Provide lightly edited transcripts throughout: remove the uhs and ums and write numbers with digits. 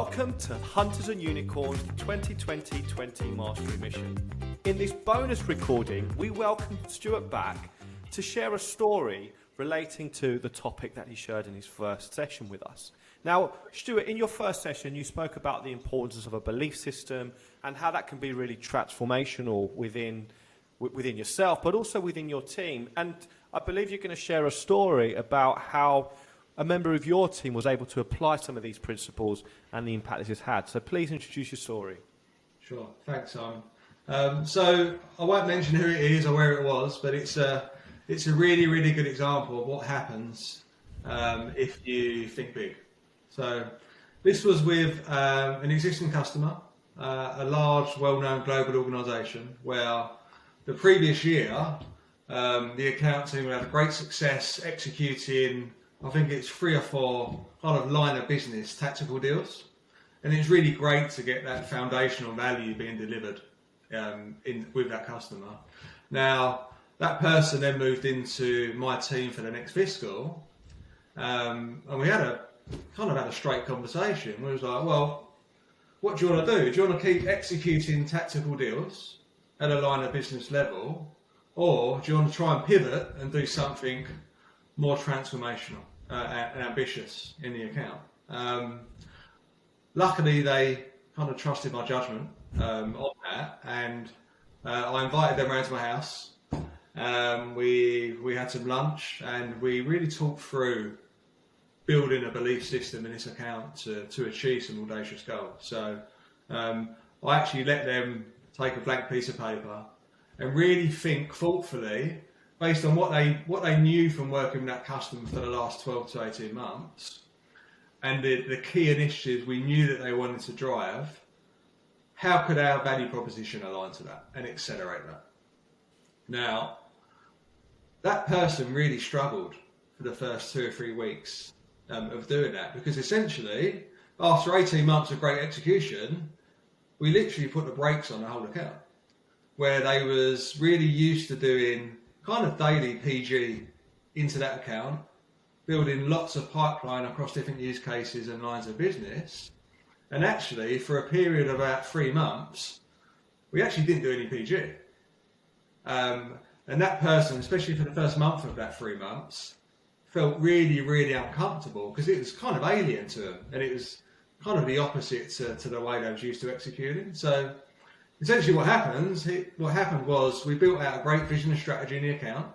Welcome to Hunters and Unicorns 2020 Mastery Mission. In this bonus recording, we welcome Stuart back to share a story relating to the topic that he shared in his first session with us. Now, Stuart, in your first session, you spoke about the importance of a belief system and how that can be really transformational within yourself, but also within your team. And I believe you're going to share a story about how a member of your team was able to apply some of these principles and the impact this has had. So please introduce your story. Sure, thanks, Simon. So I won't mention who it is or where it was, but it's a really, really good example of what happens if you think big. So this was with an existing customer, a large, well-known global organisation, where the previous year the account team had great success executing, I think it's 3 or 4 kind of line of business tactical deals. And it's really great to get that foundational value being delivered with that customer. Now, that person then moved into my team for the next fiscal, and we had a straight conversation. We was like, well, what do you want to do? Do you want to keep executing tactical deals at a line of business level, or do you want to try and pivot and do something more transformational and ambitious in the account? Luckily, they kind of trusted my judgment on that, and I invited them around to my house. We had some lunch, and we really talked through building a belief system in this account to achieve some audacious goals. So I actually let them take a blank piece of paper and really think thoughtfully, based on what they knew from working with that customer for the last 12 to 18 months, and the key initiatives we knew that they wanted to drive. How could our value proposition align to that and accelerate that? Now, that person really struggled for the first 2 or 3 weeks of doing that, because essentially, after 18 months of great execution, we literally put the brakes on the whole account, where they was really used to doing kind of daily PG into that account, building lots of pipeline across different use cases and lines of business. And actually, for a period of about 3 months, we actually didn't do any PG. And that person, especially for the first month of that 3 months, felt really, really uncomfortable, because it was kind of alien to them, and it was kind of the opposite to the way they was used to executing. So essentially what happened was we built out a great vision and strategy in the account.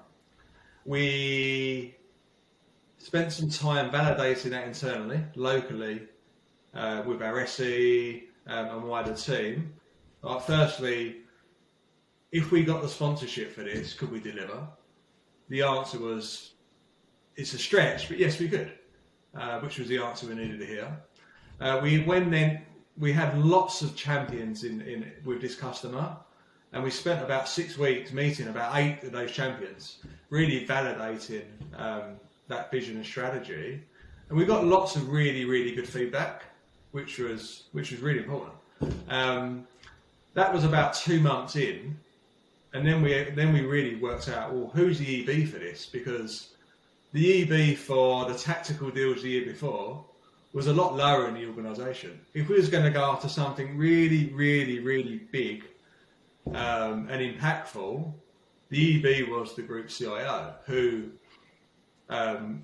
We spent some time validating that internally, locally, with our SE and wider team. Firstly, if we got the sponsorship for this, could we deliver? The answer was, it's a stretch, but yes, we could, which was the answer we needed to hear. We had lots of champions with this customer, and we spent about 6 weeks meeting about 8 of those champions, really validating that vision and strategy. And we got lots of really, really good feedback, which was really important. That was about 2 months in, and then we really worked out, well, who's the EB for this? Because the EB for the tactical deals the year before was a lot lower in the organisation. If we was going to go after something really, really, really big and impactful, the EB was the group CIO, who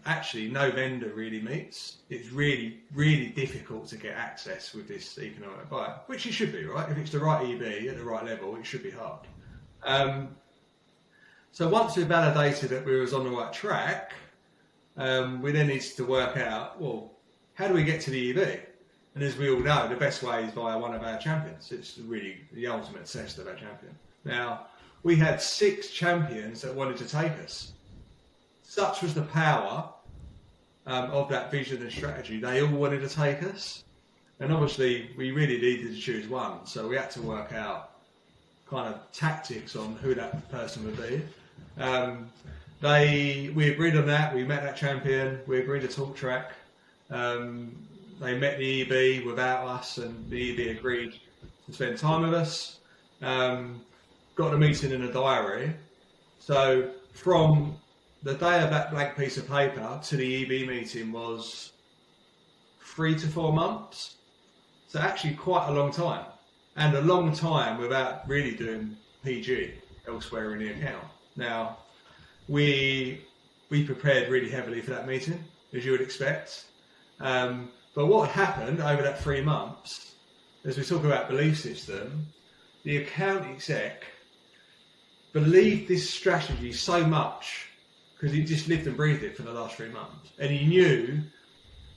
actually no vendor really meets. It's really, really difficult to get access with this economic buyer, which it should be, right? If it's the right EB at the right level, it should be hard. So once we validated that we was on the right track, we then needed to work out, well, how do we get to the EB? And as we all know, the best way is via one of our champions. It's really the ultimate test of our champion. Now, we had 6 champions that wanted to take us. Such was the power of that vision and strategy. They all wanted to take us. And obviously, we really needed to choose one. So we had to work out kind of tactics on who that person would be. We agreed on that. We met that champion. We agreed to talk track. They met the EB without us, and the EB agreed to spend time with us. Got the meeting in a diary. So from the day of that blank piece of paper to the EB meeting was 3 to 4 months. So actually quite a long time, and a long time without really doing PG elsewhere in the account. Now, we prepared really heavily for that meeting, as you would expect. But what happened over that 3 months, as we talk about belief system, the account exec believed this strategy so much because he just lived and breathed it for the last 3 months. And he knew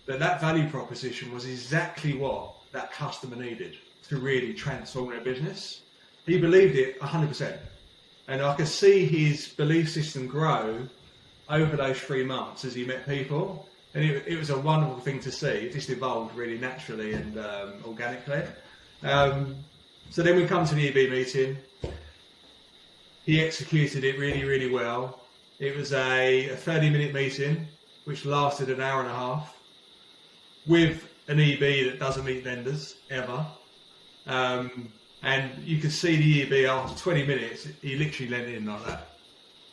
that value proposition was exactly what that customer needed to really transform their business. He believed it 100%. And I could see his belief system grow over those 3 months as he met people. And it was a wonderful thing to see. It just evolved really naturally and organically. So then we come to the EB meeting. He executed it really, really well. It was a 30-minute meeting, which lasted an hour and a half, with an EB that doesn't meet vendors, ever. And you could see the EB after 20 minutes, he literally leant in like that.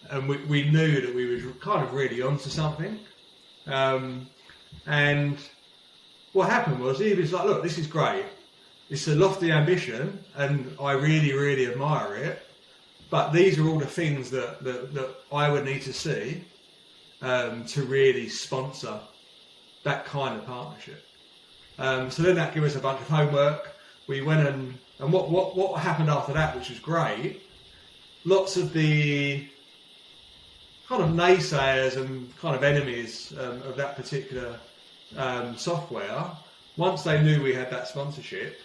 And we knew that we were kind of really onto something. And what happened was the EB was like, look, this is great. It's a lofty ambition, and I really, really admire it. But these are all the things that I would need to see to really sponsor that kind of partnership. So then that gave us a bunch of homework. We went and what happened after that, which was great, lots of the kind of naysayers and kind of enemies of that particular software, once they knew we had that sponsorship,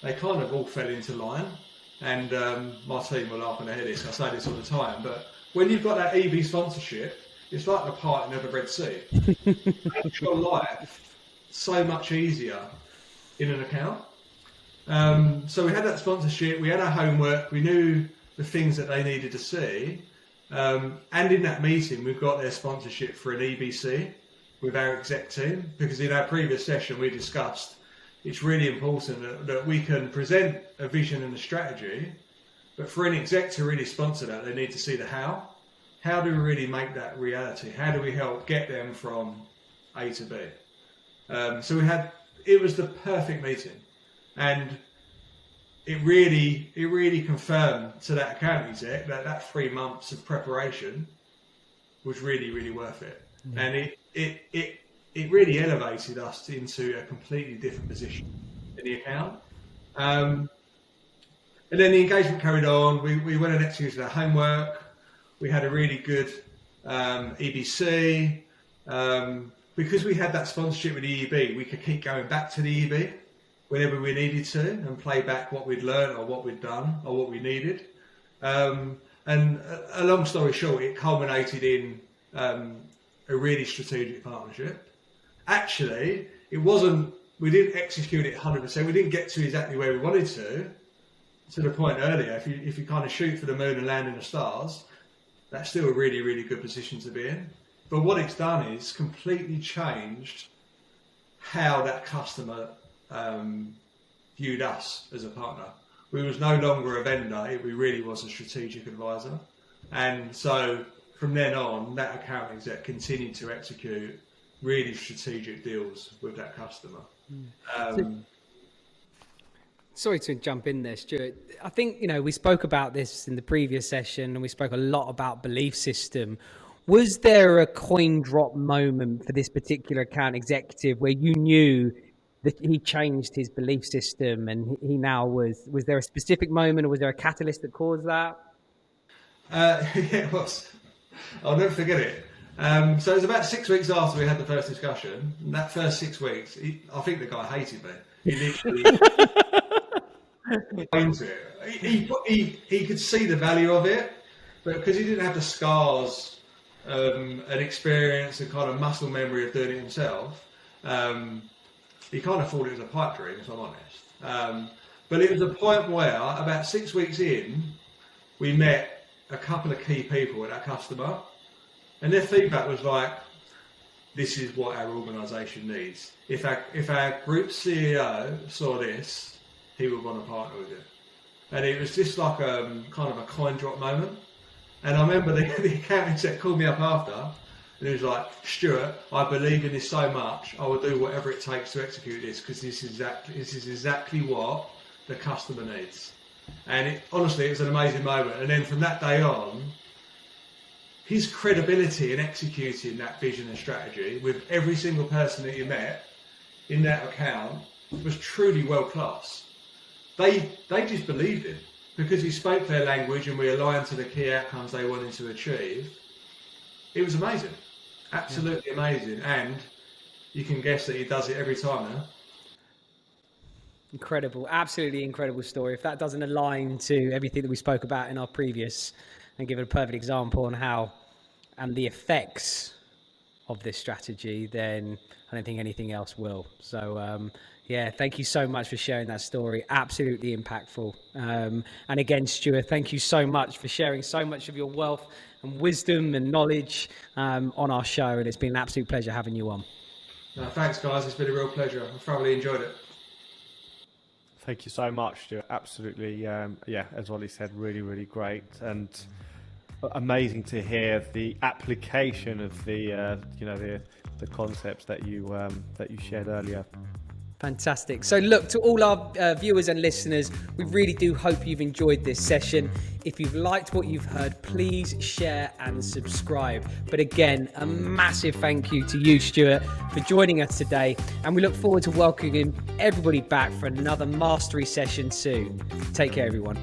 they kind of all fell into line. And my team will laugh when they hear this, I say this all the time, but when you've got that EB sponsorship, it's like the parting of the Red Sea. It makes your life so much easier in an account. So we had that sponsorship, we had our homework, we knew the things that they needed to see. And in that meeting, we've got their sponsorship for an EBC with our exec team, because in our previous session we discussed it's really important that we can present a vision and a strategy, but for an exec to really sponsor that, they need to see the how. How do we really make that reality? How do we help get them from A to B? So it was the perfect meeting, and it really confirmed to that account exec that 3 months of preparation was really, really worth it. Mm. And it really elevated us into a completely different position in the account. And then the engagement carried on. We went and executed our homework. We had a really good EBC. Because we had that sponsorship with the EB, we could keep going back to the EB whenever we needed to and play back what we'd learned or what we'd done or what we needed. And a long story short, it culminated in a really strategic partnership. Actually, we didn't execute it 100%. We didn't get to exactly where we wanted to the point earlier. If you kind of shoot for the moon and land in the stars, that's still a really, really good position to be in. But what it's done is completely changed how that customer viewed us as a partner. We was no longer a vendor, we really was a strategic advisor. And so from then on, that account exec continued to execute really strategic deals with that customer. Sorry to jump in there, Stuart. I think, we spoke about this in the previous session, and we spoke a lot about belief system. Was there a coin drop moment for this particular account executive where you knew that he changed his belief system and he now was there a specific moment, or was there a catalyst that caused that? Yeah, it was. I'll never forget it. So it was about 6 weeks after we had the first discussion. And that first 6 weeks, I think the guy hated me. He literally into it. He could see the value of it, but because he didn't have the scars and experience and kind of muscle memory of doing it himself, he kind of thought it was a pipe dream, if I'm honest. But it was a point where, about 6 weeks in, we met a couple of key people with that customer, and their feedback was like, this is what our organisation needs. If our group CEO saw this, he would want to partner with you. And it was just like kind of a coin drop moment. And I remember the account exec called me up after, And he was like, Stuart, I believe in this so much, I will do whatever it takes to execute this, because this is exactly what the customer needs. And honestly, it was an amazing moment. And then from that day on, his credibility in executing that vision and strategy with every single person that he met in that account was truly world class. They just believed him because he spoke their language and we aligned to the key outcomes they wanted to achieve. It was amazing, absolutely amazing. And you can guess that he does it every time now. Incredible, absolutely incredible story. If that doesn't align to everything that we spoke about in our previous, and give it a perfect example on how and the effects of this strategy, then I don't think anything else will. So yeah, thank you so much for sharing that story. Absolutely impactful. And again, Stuart, thank you so much for sharing so much of your wealth and wisdom and knowledge on our show. And it's been an absolute pleasure having you on. No, thanks, guys. It's been a real pleasure. I thoroughly enjoyed it. Thank you so much, Stuart. Absolutely, yeah, as Ollie said, really, really great, and amazing to hear the application of the concepts that you shared earlier. Fantastic. So look, to all our viewers and listeners, we really do hope you've enjoyed this session. If you've liked what you've heard, please share and subscribe. But again, a massive thank you to you, Stuart, for joining us today. And we look forward to welcoming everybody back for another mastery session soon. Take care, everyone.